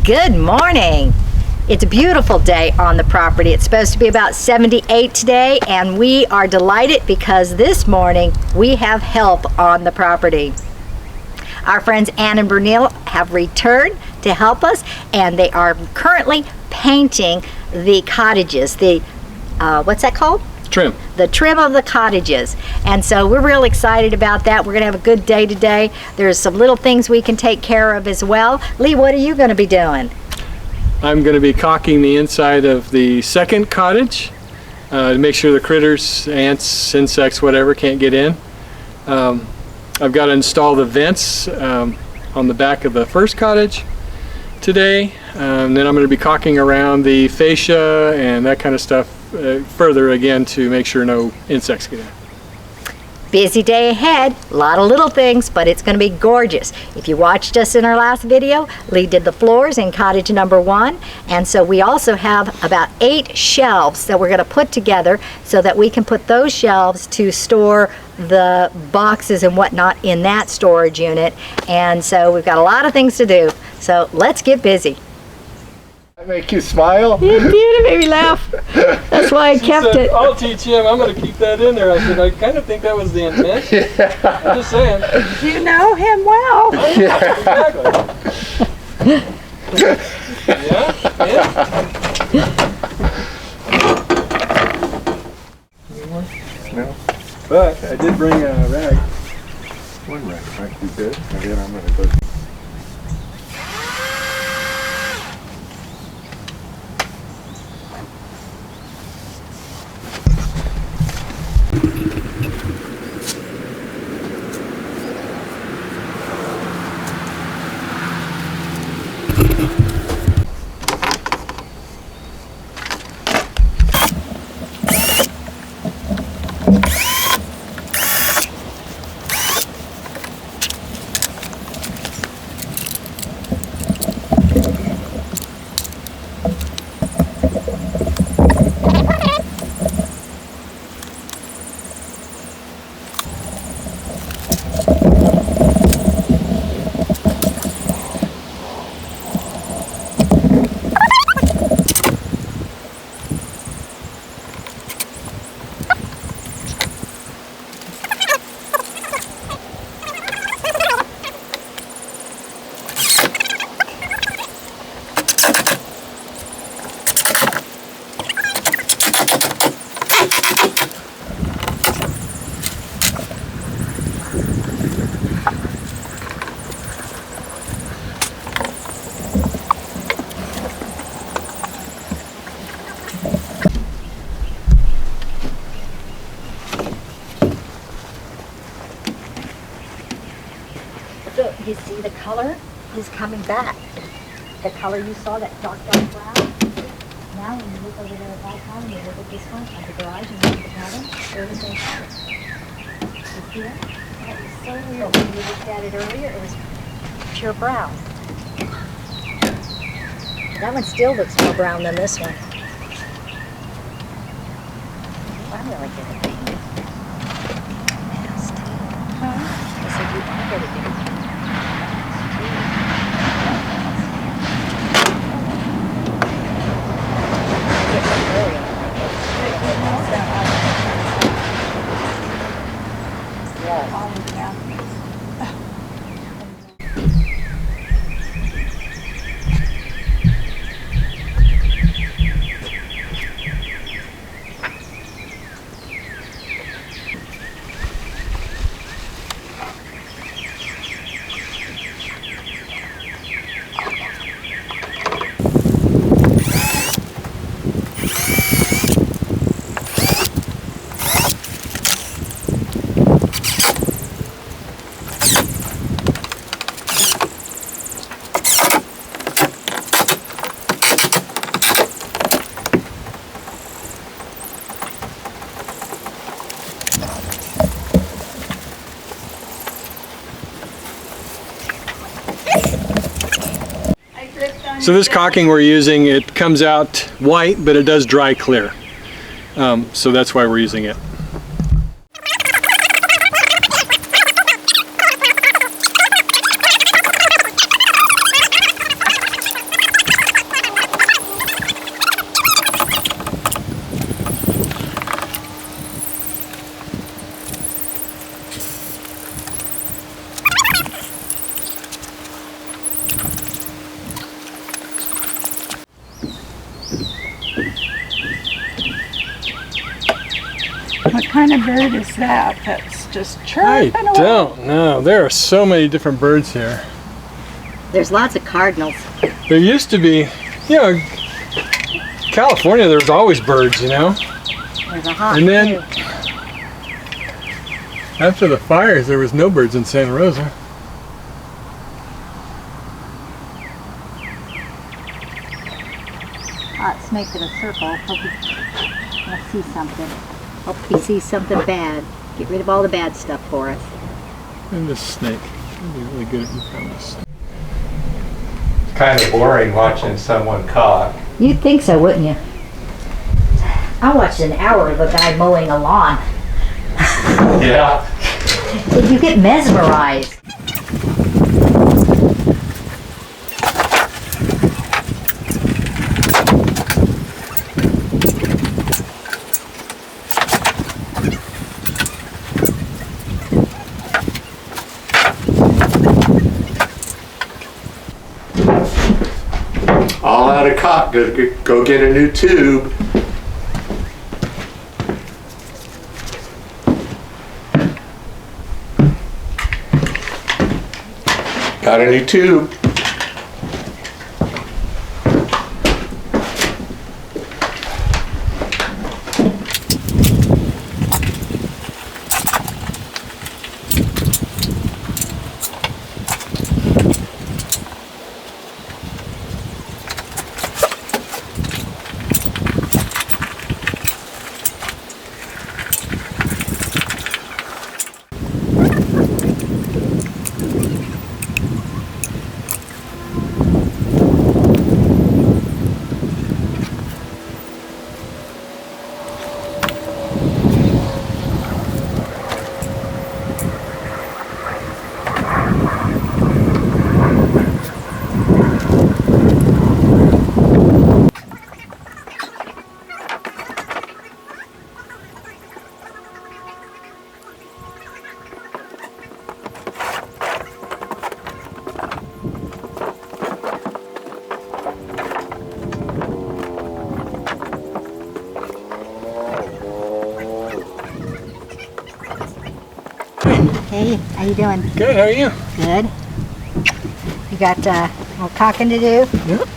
Good morning. It's a beautiful day on the property. It's supposed to be about 78 today, and we are delighted because this morning we have help on the property. Our friends Ann and Bernil have returned to help us, and they are currently painting the cottages. The what's that called? Trim. The trim of the cottages. And so we're real excited about that. We're going to have a good day today. There's some little things we can take care of as well. Lee, what are you going to be doing? I'm going to be caulking the inside of the second cottage to make sure the critters, ants, insects, whatever, can't get in. I've got to install the vents on the back of the first cottage today. Then I'm going to be caulking around the fascia and that kind of stuff further again to make sure no insects get in. Busy day ahead, a lot of little things, but it's going to be gorgeous. If you watched us in our last video, Lee did the floors in cottage number 1, and so we also have about 8 shelves that we're going to put together so that we can put those shelves to store the boxes and whatnot in that storage unit. And so we've got a lot of things to do, so let's get busy. Make you smile? It did, it made me laugh. That's why I kept said, it. I'll teach him. I'm going to keep that in there. I said, I kind of think that was the intent. Yeah. I'm just saying. You know him well. Exactly. No. But I did bring a rag. One rag might be good. And then I'm going to go. So you see the color is coming back. The color you saw, that dark brown. Now when you look over there at that column, and you look at this one, at the garage, and look at the pattern, they're the same color. You see that? That was so real. When you looked at it earlier, it was pure brown. That one still looks more brown than this one. I'm really good at painting. Fast. I said, you are good at painting. So this caulking we're using, it comes out white, but it does dry clear. So that's why we're using it. kind of bird is that that's just I chirping away? don't know. There are so many different birds here. There's lots of cardinals. There used to be, you know, California, there was always birds, you know? There's a hawk, And then too. after the fires, there was no birds in Santa Rosa. Let's make it a circle. Hope we see something. Hope he sees something bad. Get rid of all the bad stuff for us. And this snake. I'd be really good if you found this snake. Kind of boring watching someone caught. You'd think so, wouldn't you? I watched an hour of a guy mowing a lawn. Yeah. You get mesmerized. All out of cotton. Go get a new tube. Got a new tube. Hey, how you doing? Good, how are you? Good. You got more cocking to do? Yep.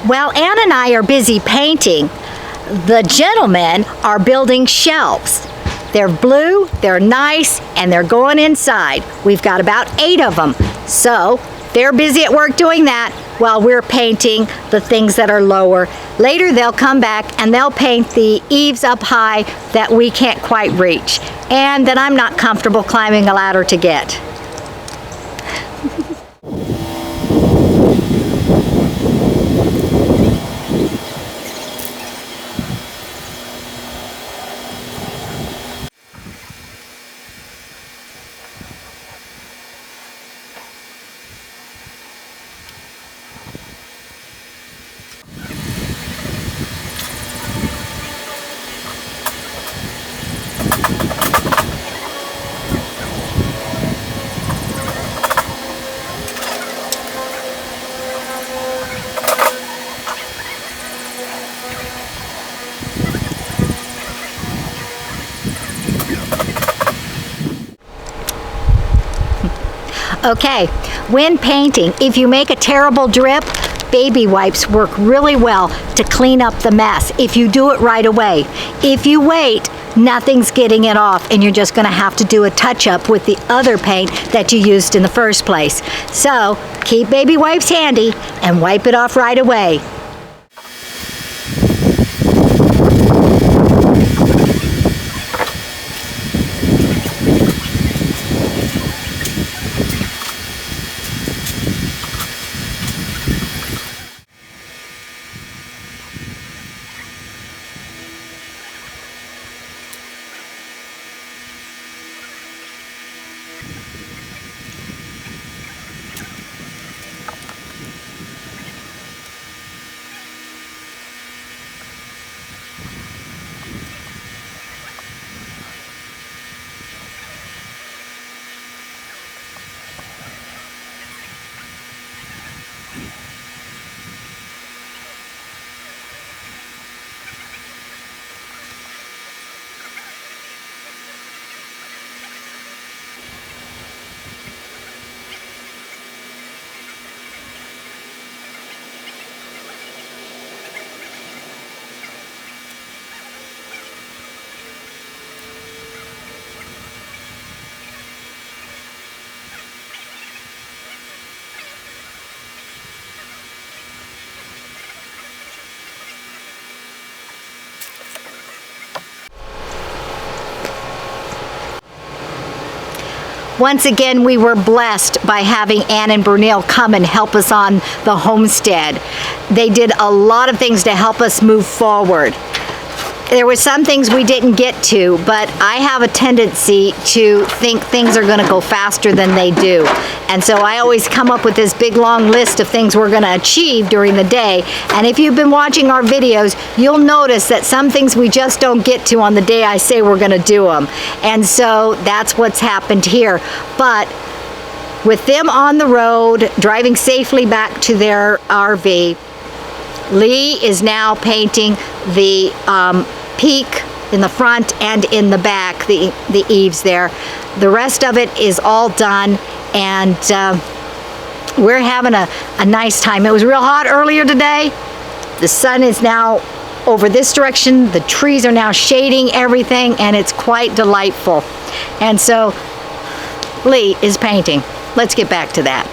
Well, Ann and I are busy painting. The gentlemen are building shelves. They're blue, they're nice, and they're going inside. We've got about 8 of them. So they're busy at work doing that while we're painting the things that are lower. Later they'll come back and they'll paint the eaves up high that we can't quite reach and that I'm not comfortable climbing a ladder to get. Okay, when painting, if you make a terrible drip, baby wipes work really well to clean up the mess if you do it right away. If you wait, nothing's getting it off and you're just going to have to do a touch-up with the other paint that you used in the first place. So keep baby wipes handy and wipe it off right away. Once again, we were blessed by having Ann and Bernil come and help us on the homestead. They did a lot of things to help us move forward. There were some things we didn't get to, but I have a tendency to think things are going to go faster than they do. And so I always come up with this big long list of things we're going to achieve during the day. And if you've been watching our videos, you'll notice that some things we just don't get to on the day I say we're going to do them. And so that's what's happened here. But with them on the road, driving safely back to their RV, Lee is now painting the peak in the front and in the back, the eaves there. The rest of it is all done, and we're having a nice time. It was real hot earlier today. The sun is now over this direction. The trees are now shading everything, and it's quite delightful. And so Lee is painting. Let's get back to that.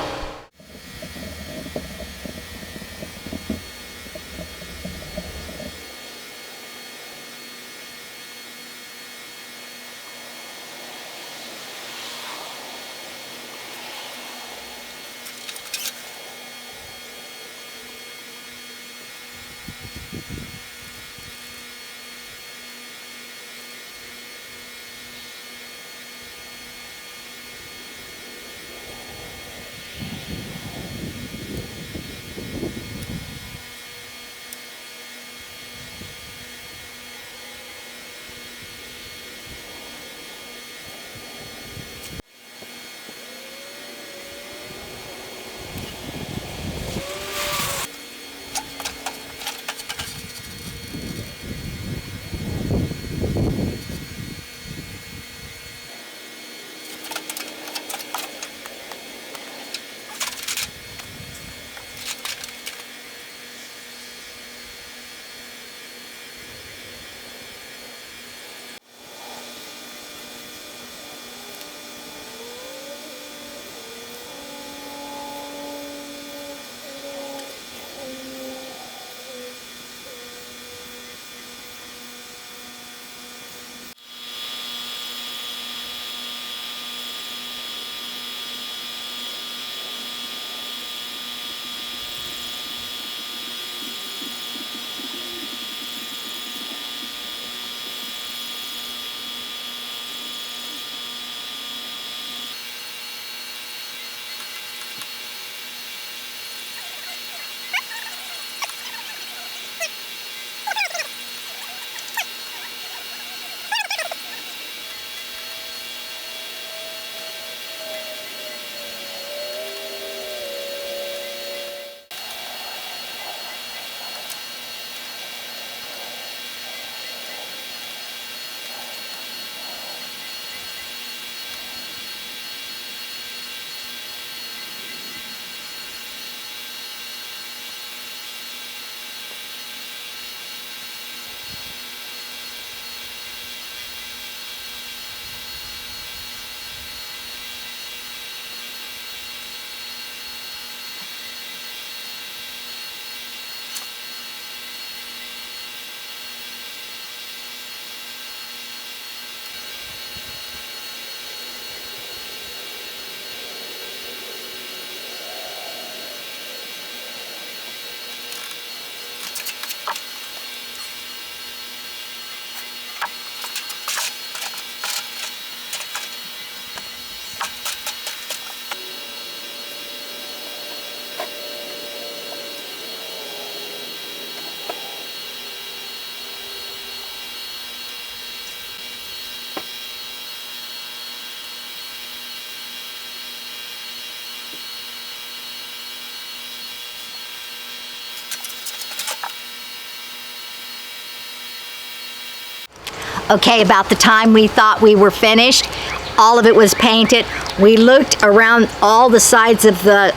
Okay, about the time we thought we were finished, all of it was painted. We looked around all the sides of the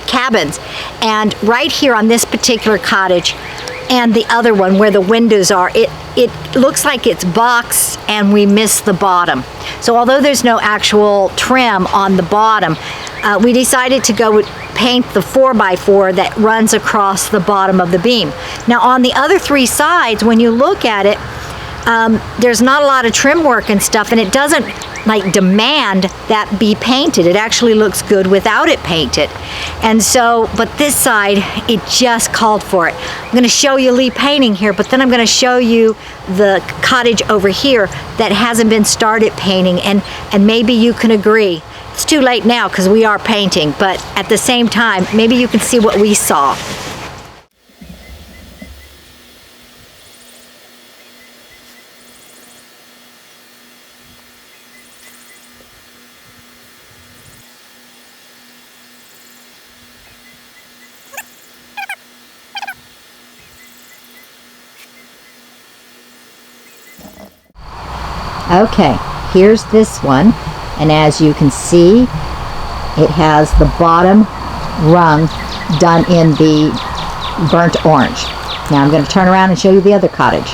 cabins, and right here on this particular cottage and the other one where the windows are, it looks like it's boxed and we missed the bottom. So although there's no actual trim on the bottom, we decided to go with paint the 4x4 that runs across the bottom of the beam. Now on the other three sides, when you look at it, there's not a lot of trim work and stuff, and it doesn't like demand that be painted. It actually looks good without it painted. And so, but this side, it just called for it. I'm going to show you Lee painting here, but then I'm going to show you the cottage over here that hasn't been started painting, and maybe you can agree. It's too late now because we are painting, but at the same time, maybe you can see what we saw. Okay, here's this one, and as you can see, it has the bottom rung done in the burnt orange. Now I'm going to turn around and show you the other cottage.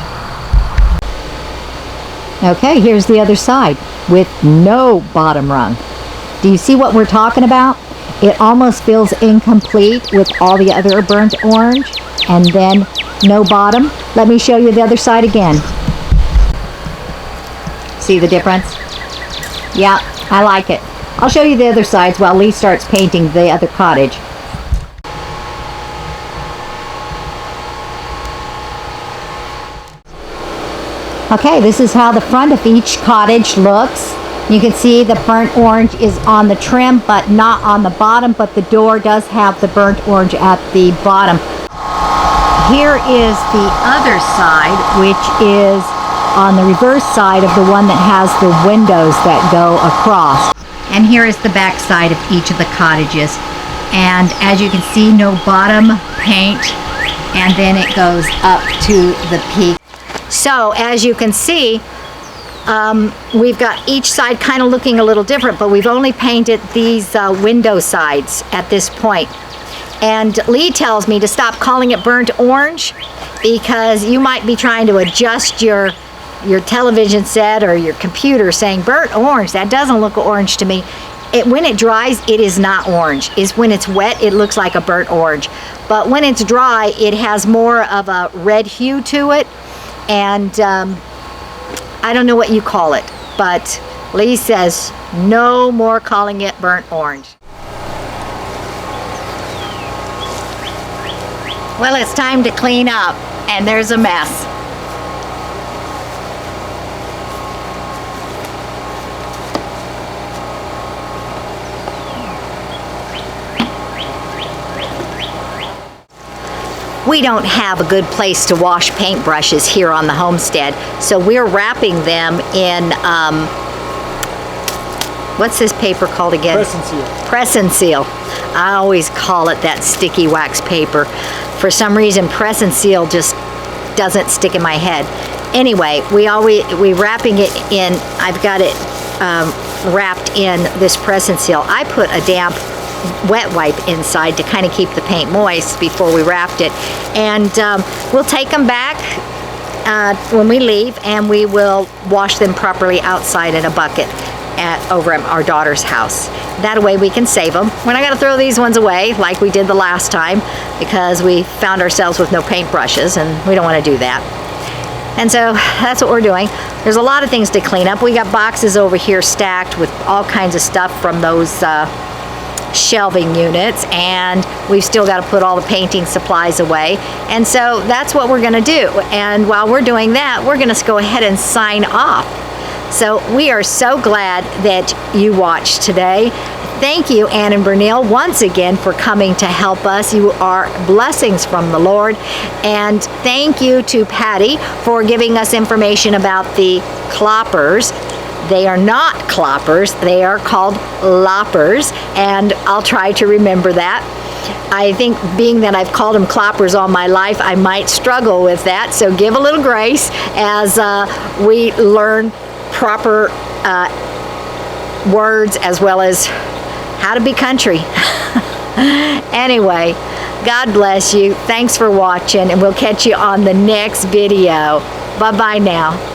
Okay, here's the other side with no bottom rung. Do you see what we're talking about? It almost feels incomplete with all the other burnt orange and then no bottom. Let me show you the other side again. See the difference? Yeah, I like it. I'll show you the other sides while Lee starts painting the other cottage. Okay, this is how the front of each cottage looks. You can see the burnt orange is on the trim, but not on the bottom, but the door does have the burnt orange at the bottom. Here is the other side, which is on the reverse side of the one that has the windows that go across. And here is the back side of each of the cottages. And as you can see, no bottom paint, and then it goes up to the peak. So as you can see, we've got each side kind of looking a little different, but we've only painted these window sides at this point. And Lee tells me to stop calling it burnt orange because you might be trying to adjust your television set or your computer saying burnt orange, that doesn't look orange to me. When it dries, it is not orange. When it's wet, it looks like a burnt orange. But when it's dry, it has more of a red hue to it. And I don't know what you call it, but Lee says no more calling it burnt orange. Well, it's time to clean up, and there's a mess. We don't have a good place to wash paintbrushes here on the homestead, so we're wrapping them in, what's this paper called again? Press and seal. Press and seal. I always call it that sticky wax paper. For some reason, press and seal just doesn't stick in my head. Anyway, we wrapping it in, I've got it wrapped in this press and seal. I put a damp wet wipe inside to kind of keep the paint moist before we wrapped it, and we'll take them back when we leave, and we will wash them properly outside in a bucket over at our daughter's house. That way we can save them. We're not going to throw these ones away like we did the last time because we found ourselves with no paintbrushes, and we don't want to do that. And so that's what we're doing. There's a lot of things to clean up. We got boxes over here stacked with all kinds of stuff from those shelving units, and we've still got to put all the painting supplies away, and so that's what we're going to do. And while we're doing that, we're going to go ahead and sign off. So we are so glad that you watched today. Thank you, Ann and Bernil, once again for coming to help us. You are blessings from the Lord. And thank you to Patty for giving us information about the cloppers. They are not cloppers, they are called loppers, and I'll try to remember that. I think being that I've called them cloppers all my life, I might struggle with that. So give a little grace as we learn proper words as well as how to be country. Anyway, God bless you. Thanks for watching, and we'll catch you on the next video. Bye-bye now.